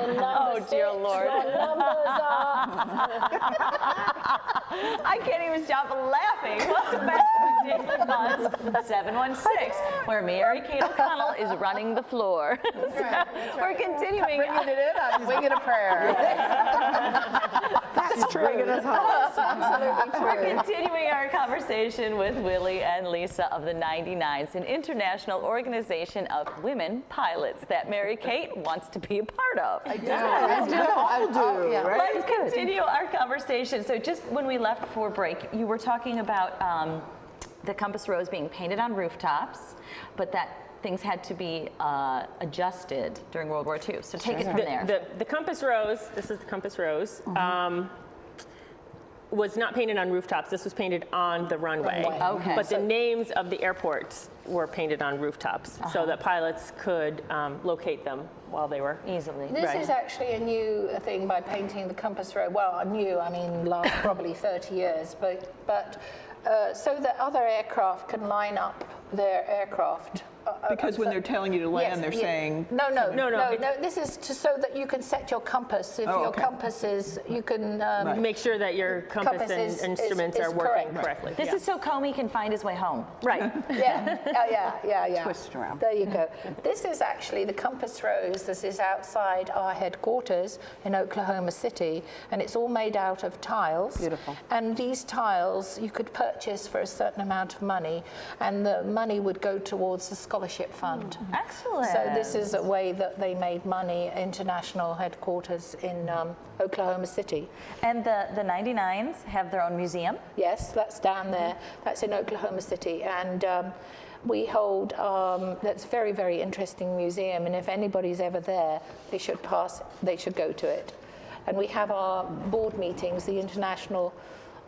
Oh, dear Lord. Numbers are. I can't even stop laughing. Welcome back to Ridiculous Buzz 716, where Mary Kate O'Connell is running the floor. We're continuing. Bringing it in, I'm winging a prayer. That's true. Bringing us home. Absolutely true. We're continuing our conversation with Willie and Lisa of the 99s, an international organization of women pilots that Mary Kate wants to be a part of. I do. I do. Yeah. Right? Let's continue our conversation. So just when we left for break, you were talking about the compass rose being painted on rooftops, but that things had to be adjusted during World War II. So take it from there. The compass rose, this is the compass rose, was not painted on rooftops. This was painted on the runway. Okay. But the names of the airports were painted on rooftops so that pilots could locate them while they were Easily. This is actually a new thing by painting the compass rose. Well, new, I mean, last probably 30 years, but so that other aircraft can line up their aircraft. Because when they're telling you to land, they're saying... No. This is so that you can set your compass. If your compass is, you can... make sure that your compass and instruments are working correctly. This is so Comey can find his way home. Right. Yeah. Twist around. There you go. This is actually the compass rose. This is outside our headquarters in Oklahoma City, and it's all made out of tiles. Beautiful. And these tiles you could purchase for a certain amount of money, and the money would go towards the scholarship fund. Excellent. So this is a way that they made money, international headquarters in Oklahoma City. And the 99s have their own museum? Yes, that's down there. That's in Oklahoma City. And we hold, that's a very, very interesting museum. And if anybody's ever there, they should go to it. And we have our board meetings. The International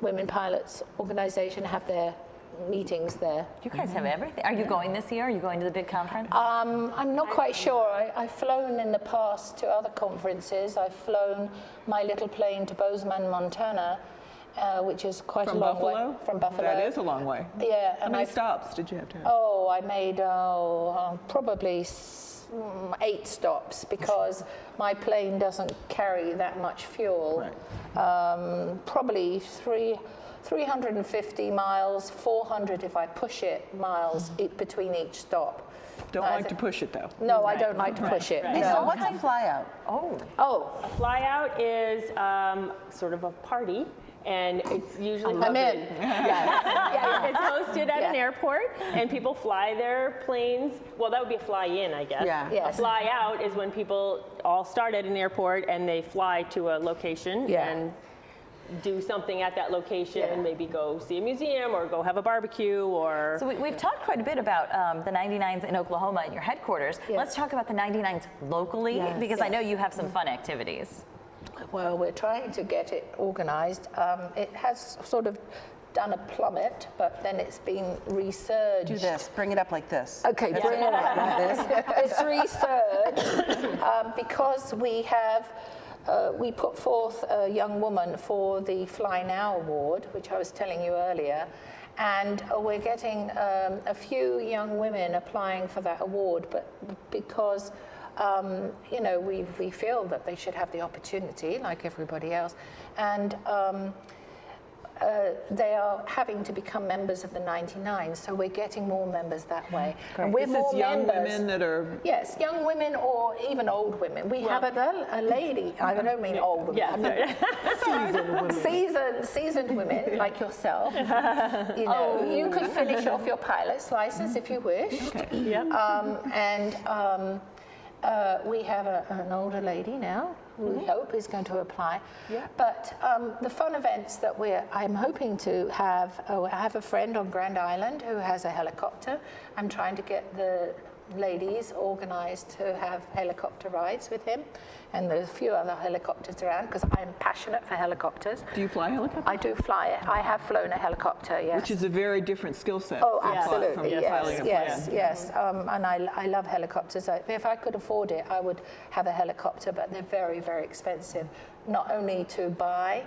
Women Pilots Organization have their meetings there. You guys have everything. Are you going this year? Are you going to the big conference? I'm not quite sure. I've flown in the past to other conferences. I've flown my little plane to Bozeman, Montana, which is quite a long way. From Buffalo? That is a long way. Yeah. How many stops did you have to have? Oh, I made probably 8 stops because my plane doesn't carry that much fuel. Right. Probably 350 miles, 400 if I push it, miles between each stop. Don't like to push it though. No, I don't like to push it. Right. No. So what's a fly out? Oh. A fly out is sort of a party, and it's usually I'm in. It's hosted at an airport, and people fly their planes. Well, that would be a fly in, I guess. Yeah. Yes. A fly out is when people all start at an airport and they fly to a location and do something at that location, and maybe go see a museum or go have a barbecue or... So we've talked quite a bit about the 99s in Oklahoma at your headquarters. Let's talk about the 99s locally, because I know you have some fun activities. Well, we're trying to get it organized. It has sort of done a plummet, but then it's been resurged. Do this. Bring it up like this. Okay, bring it up like this. It's resurged because we have... we put forth a young woman for the Fly Now Award, which I was telling you earlier, and we're getting a few young women applying for that award, but because we feel that they should have the opportunity, like everybody else, and they are having to become members of the 99, so we're getting more members that way. And we're This is young women that are... Yes, young women or even old women. We have a lady, I don't mean old women. Yeah, Seasoned women like yourself. You could finish off your pilot's license if you wished. We have an older lady now who we hope is going to apply. But the fun events that I'm hoping to have, I have a friend on Grand Island who has a helicopter. I'm trying to get the ladies organized to have helicopter rides with him. And there's a few other helicopters around because I'm passionate for helicopters. Do you fly helicopters? I do fly it. I have flown a helicopter, yes. Which is a very different skill set. Oh, from absolutely, flying a plane. yes. And I love helicopters. If I could afford it, I would have a helicopter, but they're very, very expensive. Not only to buy,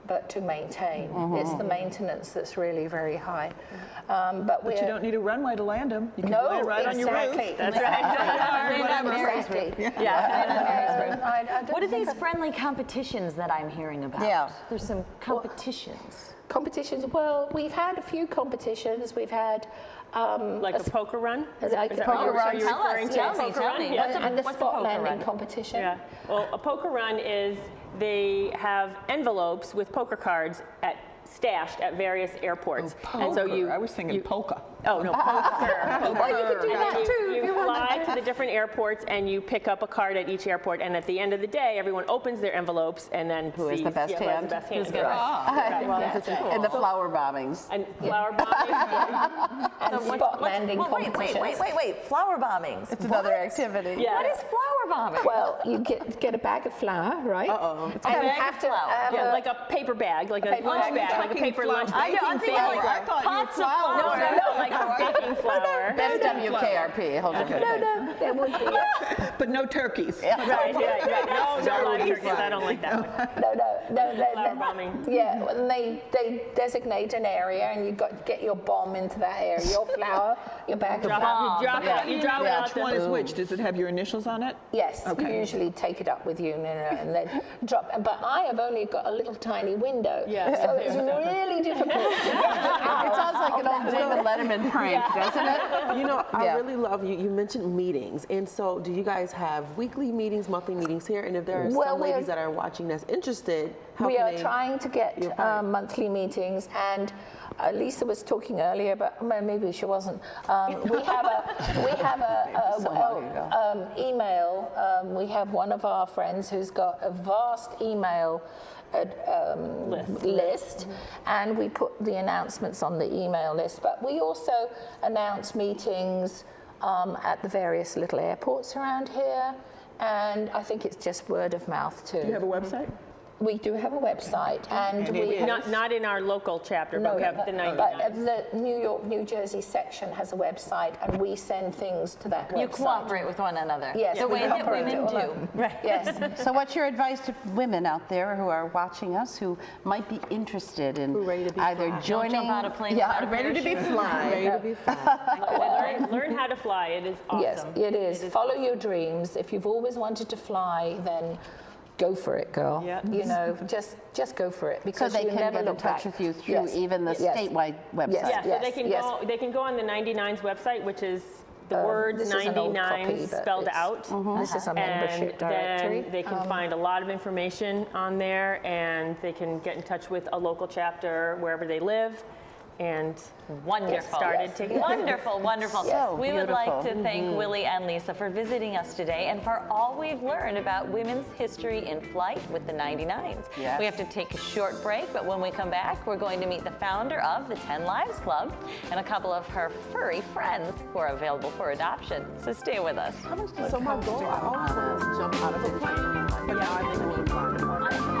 but to maintain. It's the maintenance that's really very high. But But you don't need a runway to land them. You can no, land right on your roof. exactly. That's right. Exactly. What are these friendly competitions that I'm hearing about? Yeah. There's some competitions. Competitions, well, we've had a few competitions. We've had Like a poker run? like Is that poker what run. are you Tell us, referring to? tell me, Poker tell run? me. Yeah. and the what's a spot poker landing run? competition. Yeah. Well, a poker run is they have envelopes with poker cards stashed at various airports. And so Poker. I was thinking polka. Oh, no, poker. Well, you could do that too. You fly to the different airports and you pick up a card at each airport, and at the end of the day, everyone opens their envelopes and then Who has sees the best who has hand? the best hand. Well, Yeah. that's cool. And the flower bombings. And flower bombing. And spot landing competitions. Wait. Flower bombings. It's another activity. Yeah. What is flower bombing? Well, you get a bag of flour, right? Uh-oh. And you bag have of to flour. have Yeah, a, like a paper bag, like a Paper lunch bag. bag, like a paper lunch bag. I'm thinking like I thought you were pots of flour. No, like baking flour. That's WKRP, hold on. no, there would be But no turkeys. Right. No live turkeys. I don't like that one. no. Flower bombing. Yeah, and they designate an area, and you got to get your bomb into that area. Your flour, your bag of flour. You drop it out Which one the... is which? Does it have your initials on it? Yes, you Okay. usually take it up with you and then drop. But I have only got a little tiny window, Yeah. so it's really difficult to get It sounds like an old David Letterman prank, doesn't it? You know, I Yeah. really love you mentioned meetings, and so do you guys have weekly meetings, monthly meetings here? And if there are Well, some we're- ladies that are watching that's interested, how We can are they? trying to get You're right. monthly meetings, and Lisa was talking earlier, but maybe she wasn't. We have email. We have one of our friends who's got a vast email list, and we put the announcements on the email list. But we also announce meetings at the various little airports around here, and I think it's just word of mouth too. Do you have a website? We do have a website, and we have, Not in our local chapter, but we have the 99. but the New York, New Jersey section has a website, and we send things to that website. You cooperate with one another. Yes, The we way that cooperate women all do. over. Right. Yes. So what's your advice to women out there who are watching us who might be interested in ready to be either fly. joining? Don't jump out of plane Yeah, without a ready to be parachute. fly. Ready to be fun. Learn how to fly. It is awesome. Yes, it is. Follow your dreams. If you've always wanted to fly, then go for it, girl. Yeah. You know, just go for it, So because they you can never get in look touch back. with you through Yes. even the Yes. statewide website. Yeah, so they can yes. go on the 99's website, which is the words this is an old 99 copy, but spelled it's- out. This is a And membership directory. then they can find a lot of information on there, and they can get in touch with a local chapter wherever they live, and Wonderful. get started taking. Wonderful, wonderful. So We would like to beautiful. thank Willie and Lisa for visiting us today and for all we've learned about women's history in flight with the 99s. Yes. We have to take a short break, but when we come back, we're going to meet the founder of the 10 Lives Club and a couple of her furry friends who are available for adoption. So stay with us. So my goal, I always wanted to jump out of the plane, but now I think I'm going to find it.